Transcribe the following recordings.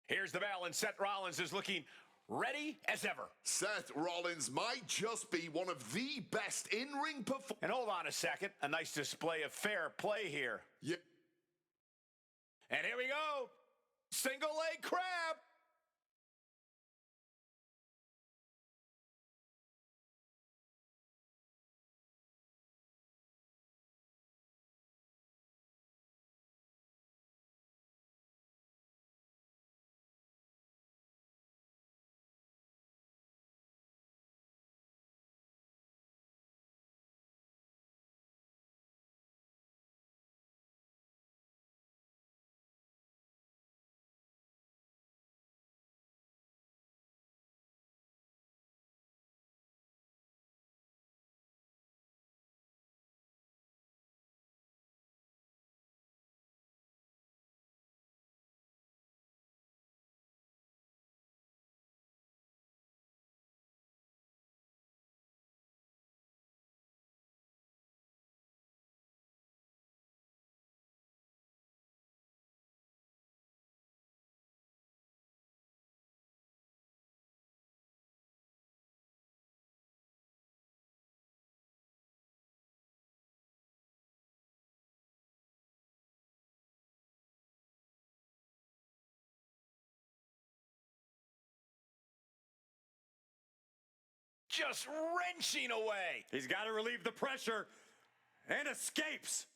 Here's the bell, and Seth Rollins is looking ready as ever. Seth Rollins might just be one of the best in-ring performers. And hold on a second, a nice display of fair play here. Yeah. And here we go. Single leg crab. Just wrenching away. He's got to relieve the pressure and escapes.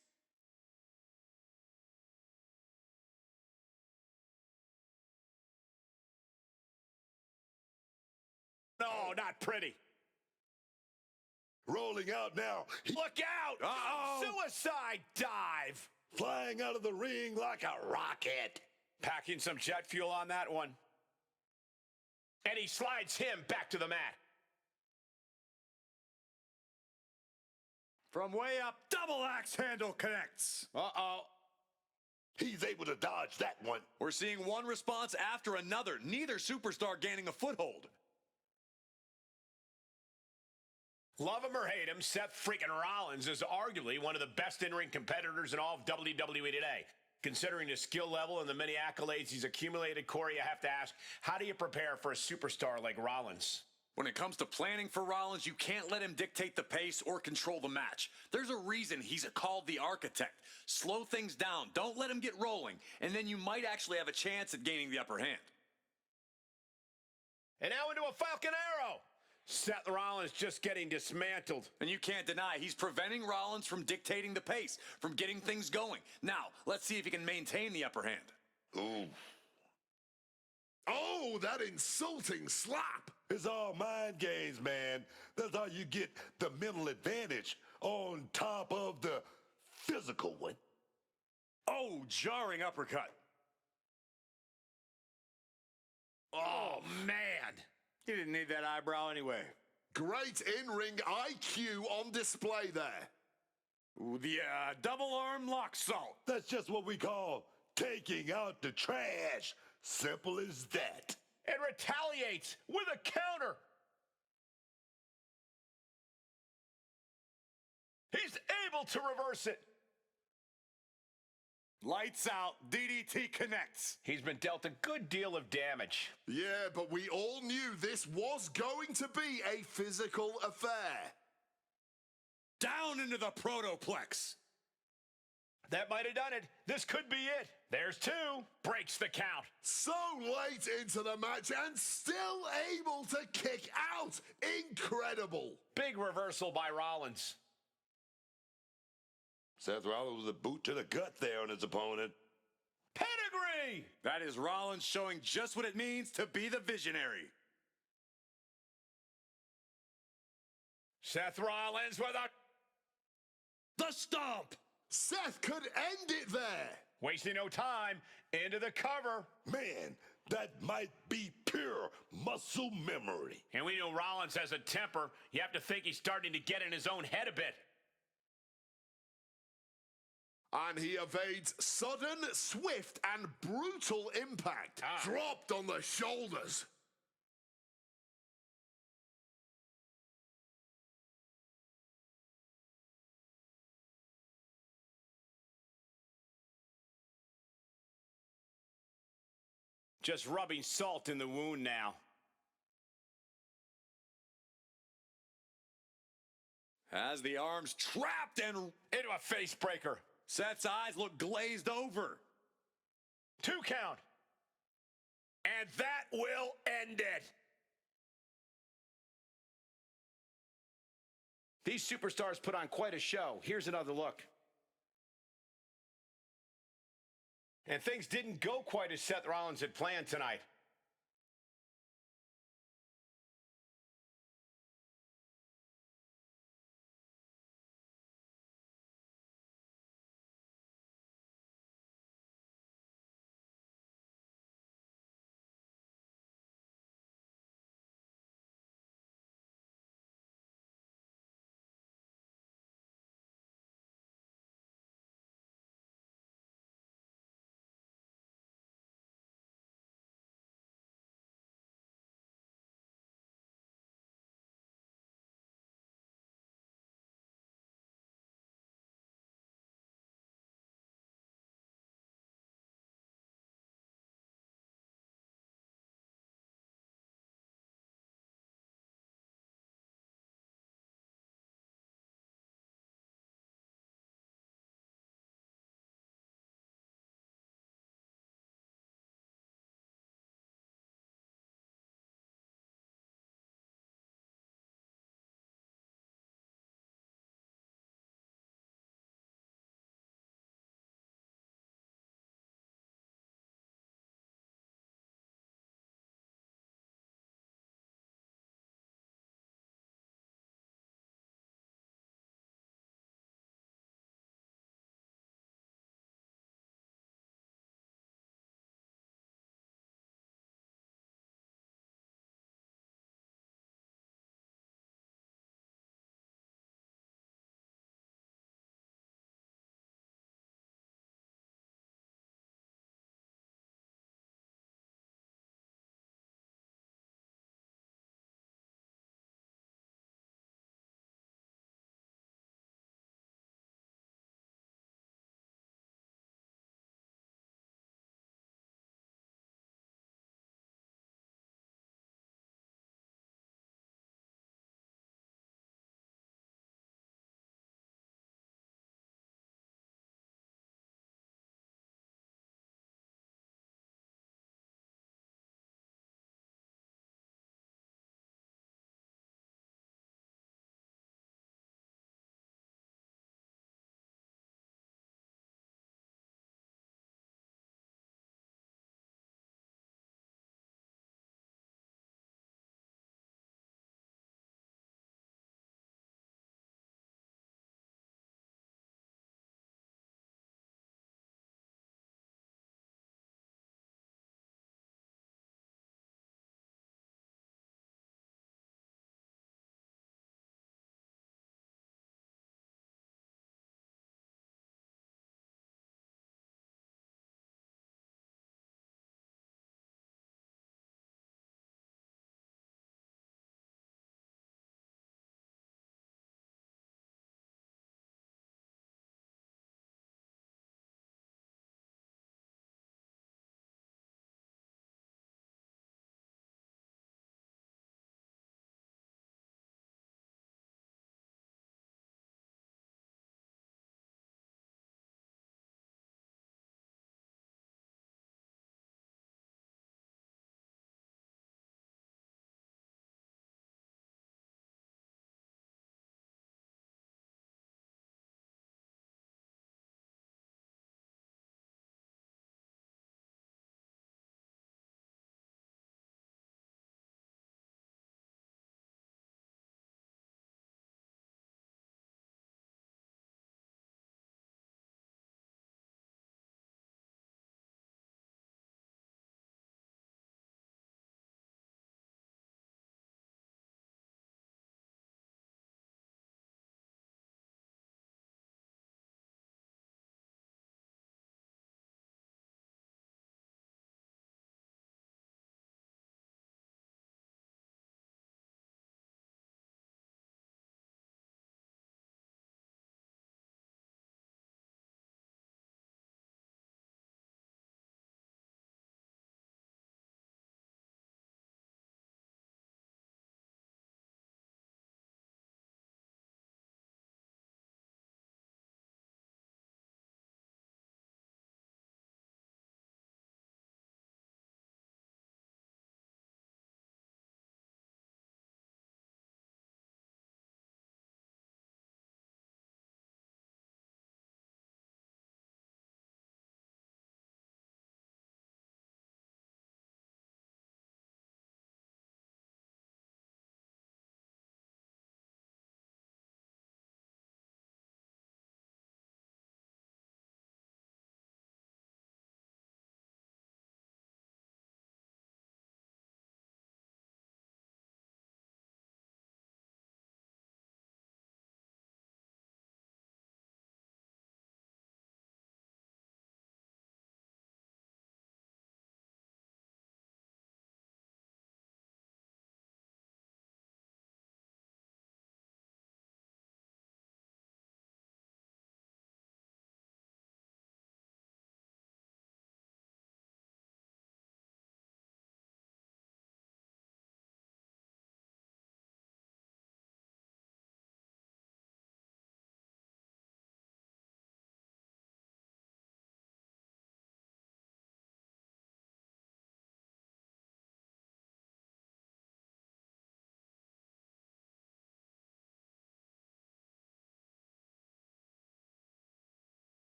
No, not pretty. Rolling out now. Look out! Uh-oh. Suicide dive. Flying out of the ring like a rocket. Packing some jet fuel on that one. And he slides him back to the mat. From way up, double axe handle connects. Uh-oh. He's able to dodge that one. We're seeing one response after another, neither superstar gaining a foothold. Love him or hate him, Seth freaking Rollins is arguably one of the best in-ring competitors in all of WWE today. Considering his skill level and the many accolades he's accumulated, Corey, I have to ask, how do you prepare for a superstar like Rollins? When it comes to planning for Rollins, you can't let him dictate the pace or control the match. There's a reason he's called the architect. Slow things down, don't let him get rolling, and then you might actually have a chance at gaining the upper hand. And now into a Falcon Arrow. Seth Rollins just getting dismantled. And you can't deny he's preventing Rollins from dictating the pace, from getting things going. Now, let's see if he can maintain the upper hand. Ooh. Oh, that insulting slap. It's all mind games, man. That's how you get the mental advantage on top of the physical one. Oh, jarring uppercut. Oh, man. He didn't need that eyebrow anyway. Great in-ring IQ on display there. Ooh, the double arm lock salt. That's just what we call taking out the trash. Simple as that. And retaliates with a counter. He's able to reverse it. Lights out, DDT connects. He's been dealt a good deal of damage. Yeah, but we all knew this was going to be a physical affair. Down into the protoplex. That might have done it. This could be it. There's two. Breaks the count. So late into the match and still able to kick out. Incredible. Big reversal by Rollins. Seth Rollins with a boot to the gut there on his opponent. Pedigree! That is Rollins showing just what it means to be the visionary. Seth Rollins with a... The stomp! Seth could end it there. Wasting no time. Into the cover. Man, that might be pure muscle memory. And we know Rollins has a temper. You have to think he's starting to get in his own head a bit. And he evades sudden, swift, and brutal impact. Dropped on the shoulders. Just rubbing salt in the wound now. Has the arms trapped and Into a face breaker. Seth's eyes look glazed over. 2 count. And that will end it. These superstars put on quite a show. Here's another look. And things didn't go quite as Seth Rollins had planned tonight.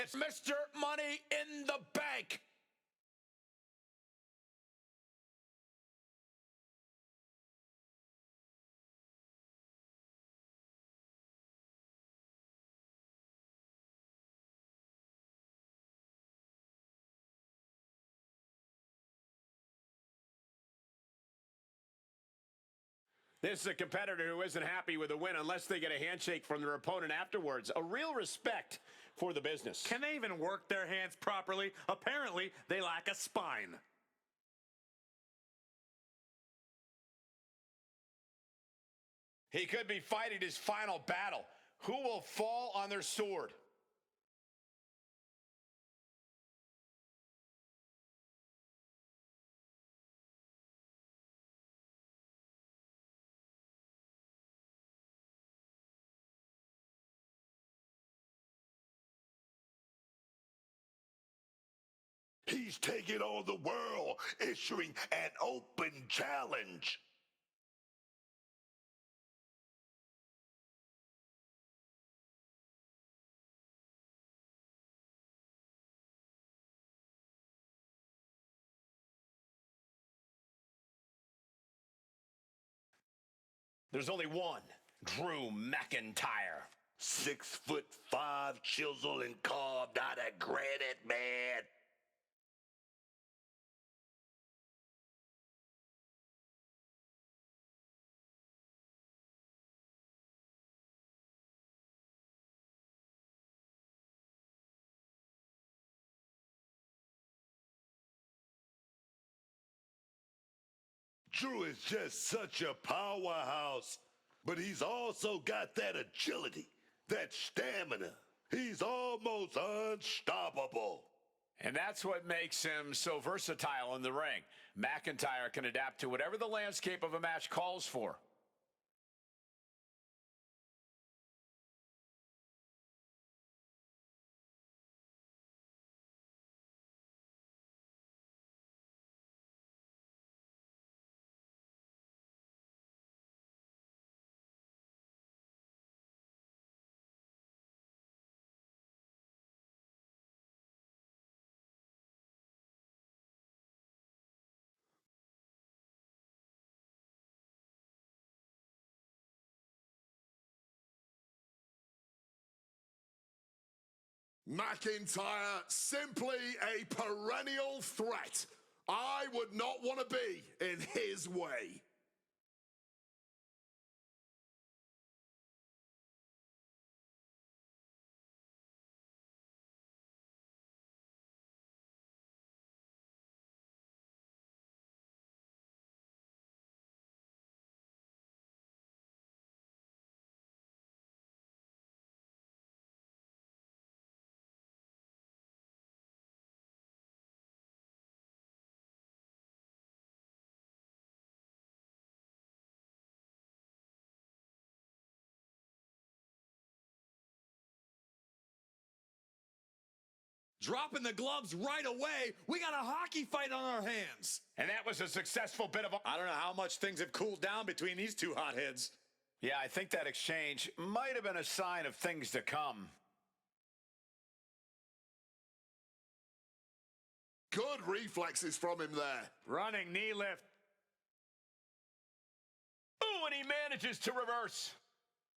It's Mr. Money in the Bank. This is a competitor who isn't happy with a win unless they get a handshake from their opponent afterwards. A real respect for the business. Can they even work their hands properly? Apparently, they lack a spine. He could be fighting his final battle. Who will fall on their sword? He's taking on the world, issuing an open challenge. There's only one, Drew McIntyre. 6'5", chiseled and carved out of granite, man. Drew is just such a powerhouse, but he's also got that agility, that stamina. He's almost unstoppable. And that's what makes him so versatile in the ring. McIntyre can adapt to whatever the landscape of a match calls for. McIntyre, simply a perennial threat. I would not want to be in his way. Dropping the gloves right away. We got a hockey fight on our hands. And that was a successful bit of... I don't know how much things have cooled down between these two hotheads. Yeah, I think that exchange might have been a sign of things to come. Good reflexes from him there. Running knee lift. Ooh, and he manages to reverse.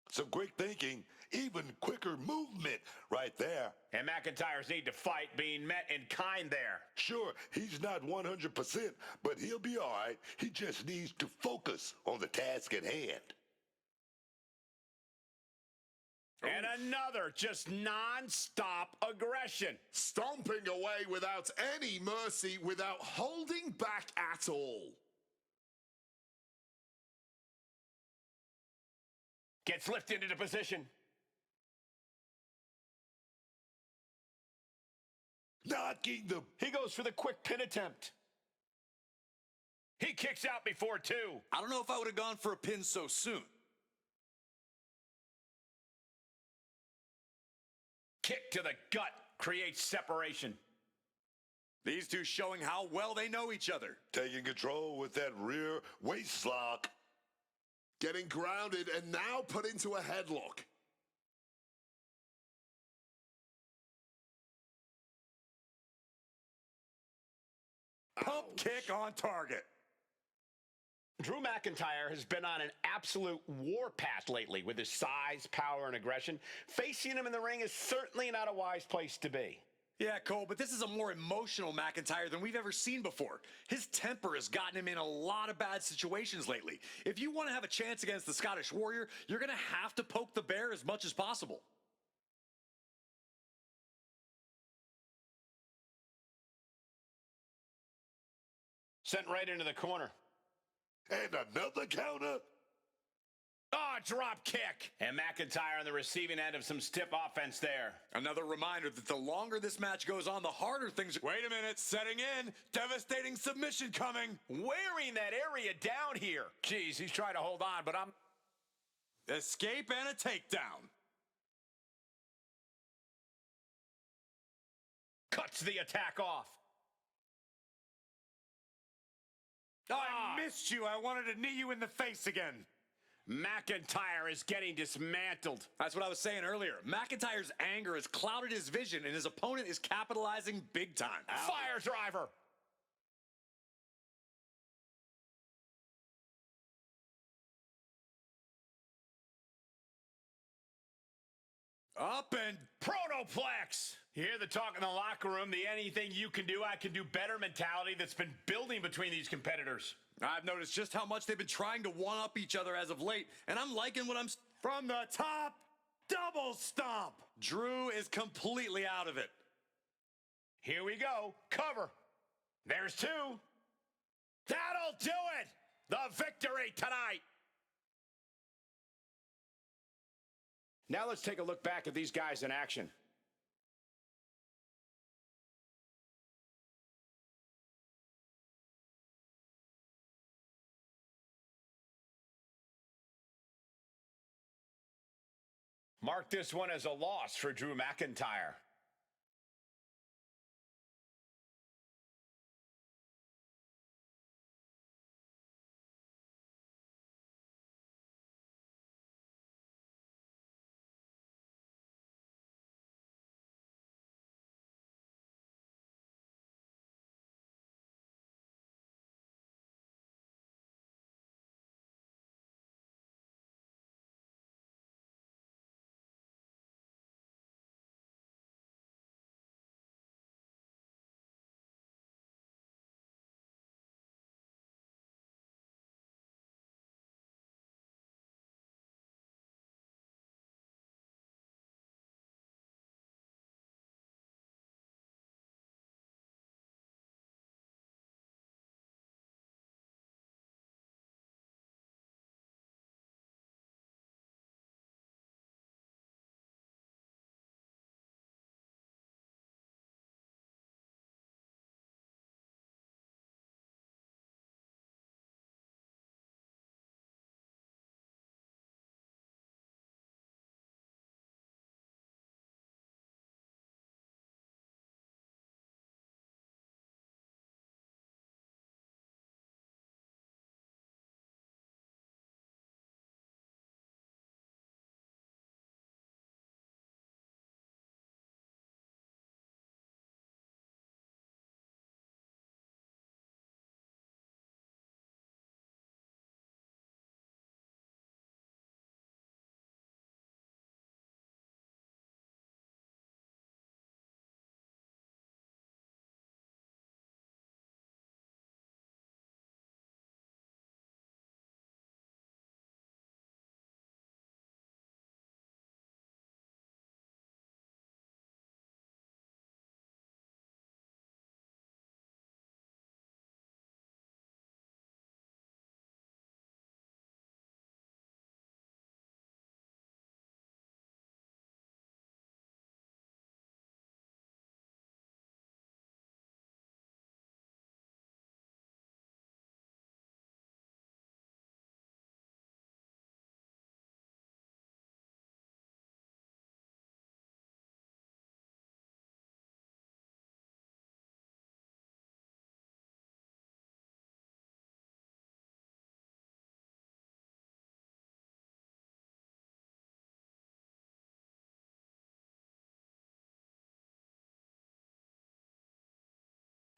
Some quick thinking, even quicker movement right there. And McIntyre's need to fight being met in kind there. Sure, he's not 100%, but he'll be all right. He just needs to focus on the task at hand. And another just non-stop aggression. Stomping away without any mercy, without holding back at all. Gets lifted into position. Knocking the... He goes for the quick pin attempt. He kicks out before two. I don't know if I would have gone for a pin so soon. Kick to the gut creates separation. These two showing how well they know each other. Taking control with that rear waist lock. Getting grounded and now put into a headlock. pump kick on target. Drew McIntyre has been on an absolute warpath lately with his size, power, and aggression. Facing him in the ring is certainly not a wise place to be. Yeah, Cole, but this is a more emotional McIntyre than we've ever seen before. His temper has gotten him in a lot of bad situations lately. If you want to have a chance against the Scottish Warrior, you're going to have to poke the bear as much as possible. Sent right into the corner. And another counter. Oh, drop kick. And McIntyre on the receiving end of some stiff offense there. Another reminder that the longer this match goes on, the harder things are. Wait a minute, setting in. Devastating submission coming. Wearing that area down here. Jeez, he's trying to hold on, but I'm... Escape and a takedown. Cuts the attack off. I missed you. I wanted to knee you in the face again. McIntyre is getting dismantled. That's what I was saying earlier. McIntyre's anger has clouded his vision, and his opponent is capitalizing big time. Fire driver. Up and Protoplex. You hear the talk in the locker room, the anything you can do, I can do better mentality that's been building between these competitors. I've noticed just how much they've been trying to one-up each other as of late, and I'm liking what I'm... From the top, double stomp. Drew is completely out of it. Here we go. Cover. There's two. That'll do it. The victory tonight. Now let's take a look back at these guys in action. Mark this one as a loss for Drew McIntyre.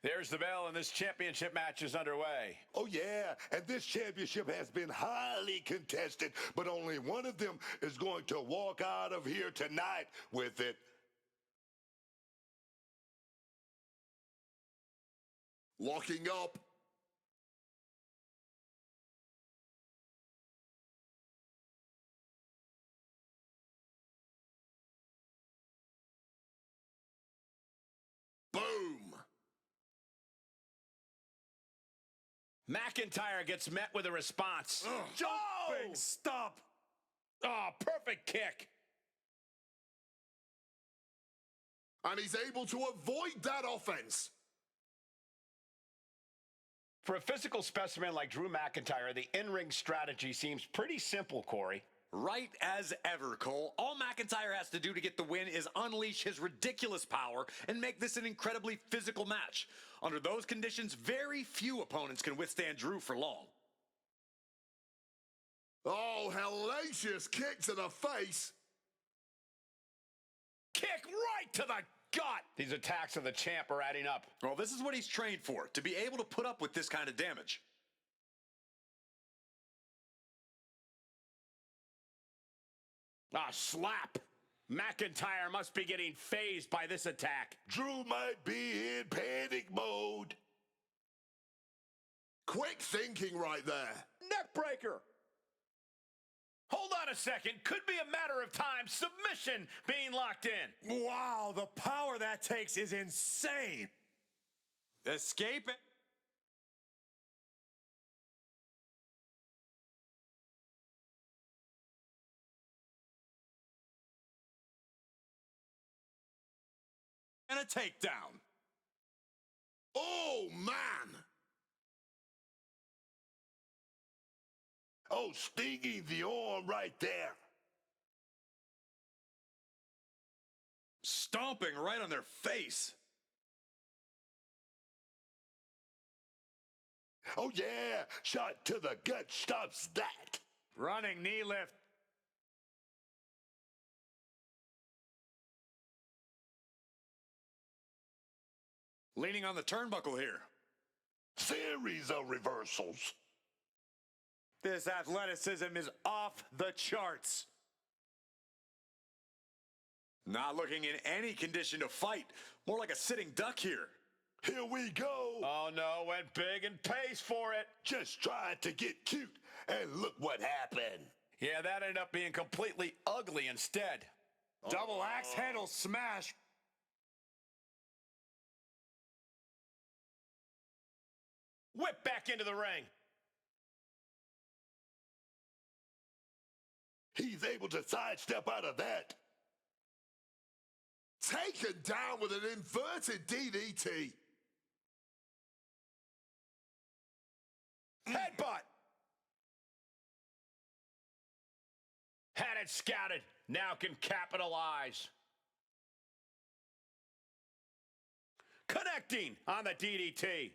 There's the bell, and this championship match is underway. Oh, yeah, and this championship has been highly contested, but only one of them is going to walk out of here tonight with it. Locking up. Boom. McIntyre gets met with a response. Jumping stop. Oh, perfect kick. And he's able to avoid that offense. For a physical specimen like Drew McIntyre, the in-ring strategy seems pretty simple, Corey. Right as ever, Cole. All McIntyre has to do to get the win is unleash his ridiculous power and make this an incredibly physical match. Under those conditions, very few opponents can withstand Drew for long. Oh, hellacious kick to the face. Kick right to the gut. These attacks of the champ are adding up. Well, this is what he's trained for, to be able to put up with this kind of damage. Ah, slap. McIntyre must be getting phased by this attack. Drew might be in panic mode. Quick thinking right there. Neckbreaker. Hold on a second. Could be a matter of time. Submission being locked in. Wow, the power that takes is insane. Escape it. And a takedown. Oh, man. Oh, stinging the arm right there. Stomping right on their face. Oh, yeah, shot to the gut stops that. Running knee lift. Leaning on the turnbuckle here. Series of reversals. This athleticism is off the charts. Not looking in any condition to fight. More like a sitting duck here. Here we go. Oh, no. Went big and pays for it. Just tried to get cute, and look what happened. Yeah, that ended up being completely ugly instead. Double axe handle smash. Whip back into the ring. He's able to sidestep out of that. Taken down with an inverted DDT. Headbutt. Had it scouted. Now can capitalize. Connecting on the DDT.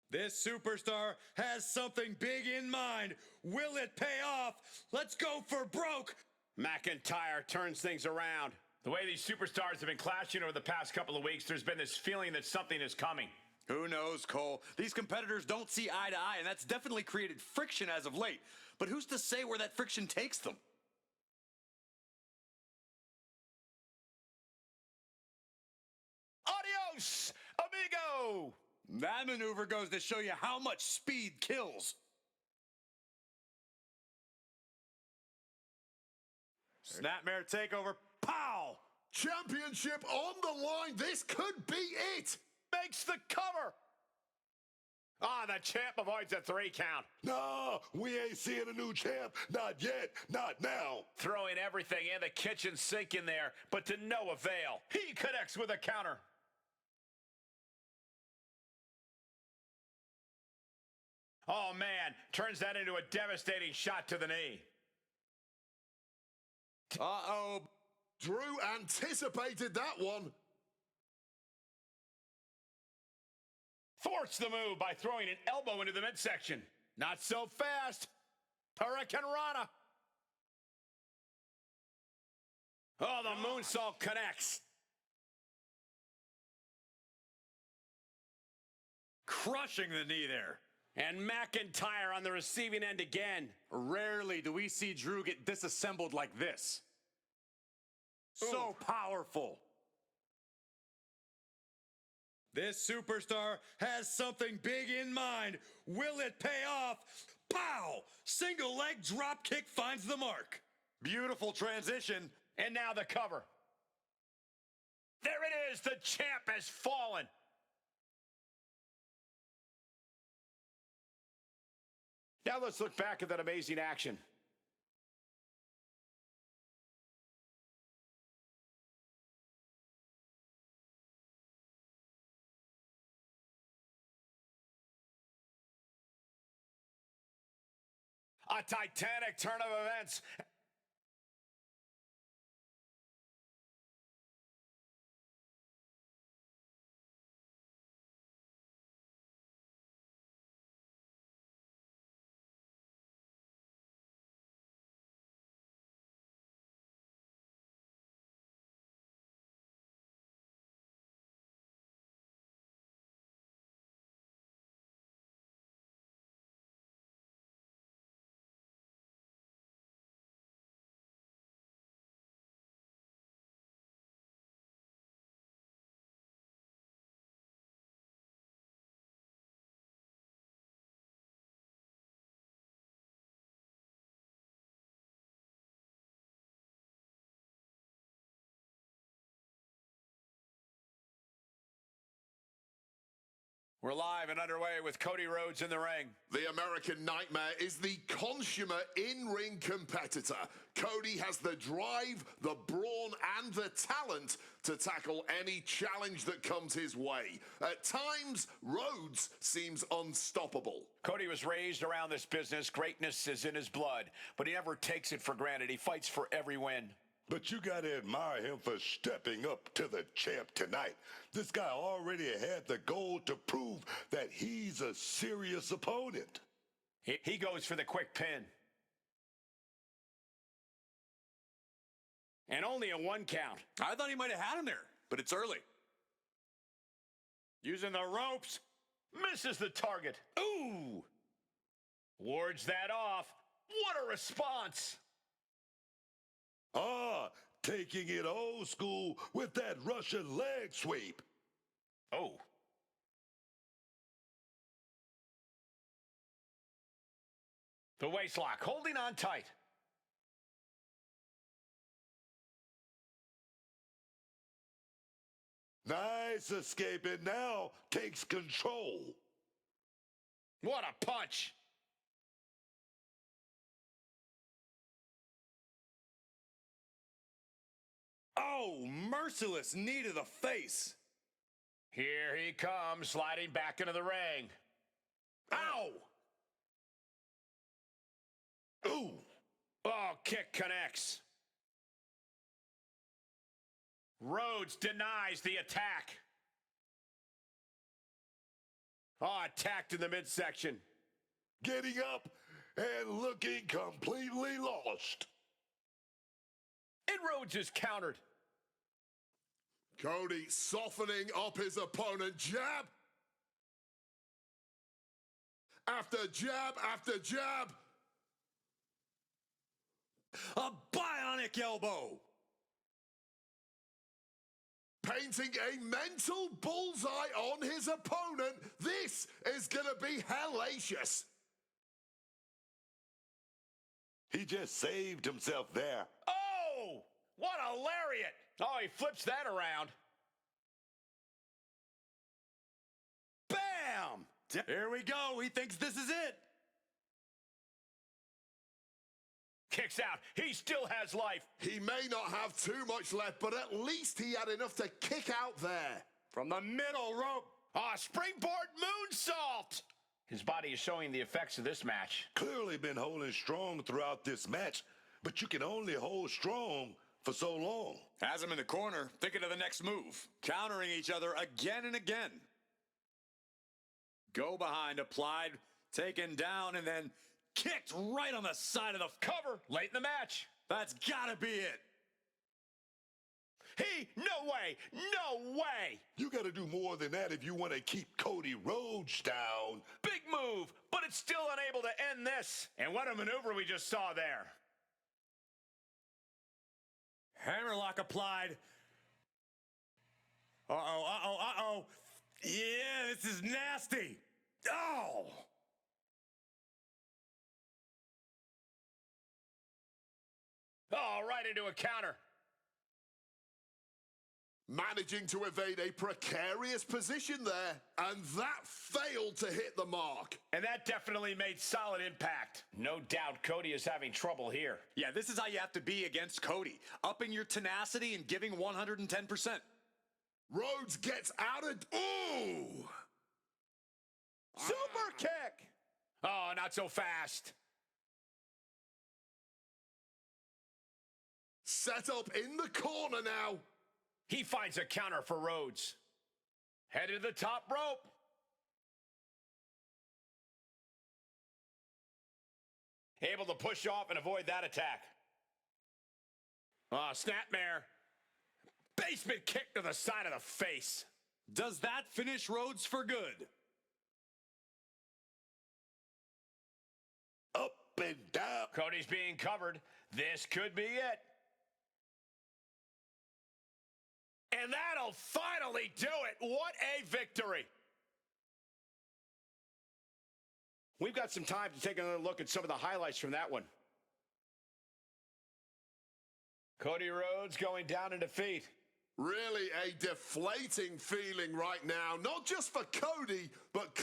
This superstar has something big in mind. Will it pay off? Let's go for broke. McIntyre turns things around. The way these superstars have been clashing over the past couple of weeks, there's been this feeling that something is coming. Who knows, Cole? These competitors don't see eye to eye, and that's definitely created friction as of late. But who's to say where that friction takes them? Adios, amigo! That maneuver goes to show you how much speed kills. Snapmare takeover. Pow! Championship on the line. This could be it. Makes the cover. Ah, the champ avoids a 3 count. No, we ain't seeing a new champ. Not yet. Not now. Throwing everything in the kitchen sink in there, but to no avail. He connects with a counter. Oh, man. Turns that into a devastating shot to the knee. Uh-oh. Drew anticipated that one. Thwarts the move by throwing an elbow into the midsection. Not so fast. Hurricane Rana. Oh, the moonsault connects. crushing the knee there. And McIntyre on the receiving end again. Rarely do we see Drew get disassembled like this. So powerful. This superstar has something big in mind. Will it pay off? Pow! Single leg drop kick finds the mark. Beautiful transition. And now the cover. There it is. The champ has fallen. Now let's look back at that amazing action. A titanic turn of events. We're live and underway with Cody Rhodes in the ring. The American Nightmare is the consummate in-ring competitor. Cody has the drive, the brawn, and the talent to tackle any challenge that comes his way. At times, Rhodes seems unstoppable. Cody was raised around this business. Greatness is in his blood, but he never takes it for granted. He fights for every win. But you gotta admire him for stepping up to the champ tonight. This guy already had the goal to prove that he's a serious opponent. He goes for the quick pin. And only a 1 count. I thought he might have had him there, but it's early. Using the ropes. Misses the target. Ooh! Wards that off. What a response! Taking it old school with that Russian leg sweep. Oh. The waist lock, holding on tight. Nice escape, and now takes control. What a punch! Oh, merciless knee to the face. Here he comes, sliding back into the ring. Ow! Ooh! Oh, kick connects. Rhodes denies the attack. Oh, attacked in the midsection. Getting up and looking completely lost. And Rhodes is countered. Cody softening up his opponent. Jab after jab after jab. A bionic elbow. Painting a mental bullseye on his opponent. This is going to be hellacious. He just saved himself there. Oh! What a lariat! Oh, he flips that around. Bam! Here we go. He thinks this is it. Kicks out. He still has life. He may not have too much left, but at least he had enough to kick out there. From the middle rope. Ah, springboard moonsault! His body is showing the effects of this match. Clearly been holding strong throughout this match, but you can only hold strong for so long. Has him in the corner, thinking of the next move. Countering each other again and again. Go behind, applied, taken down, and then kicked right on the side of the Cover late in the match. That's gotta be it. No way. way. No way. You got to do more than that if you want to keep Cody Rhodes down. Big move, but it's still unable to end this. And what a maneuver we just saw there. Hammerlock applied. Uh-oh, uh-oh, uh-oh. Yeah, this is nasty. Oh! Oh, right into a counter. Managing to evade a precarious position there, and that failed to hit the mark. And that definitely made solid impact. No doubt Cody is having trouble here. Yeah, this is how you have to be against Cody. Upping your tenacity and giving 110%. Rhodes gets out of... Ooh! Super kick. Oh, not so fast. Set up in the corner now. He finds a counter for Rhodes. Headed to the top rope. Able to push off and avoid that attack. Oh, snapmare. Basement kick to the side of the face. Does that finish Rhodes for good? Up and down. Cody's being covered. This could be it. And that'll finally do it. What a victory. We've got some time to take another look at some of the highlights from that one. Cody Rhodes going down in defeat. Really a deflating feeling right now, not just for Cody, but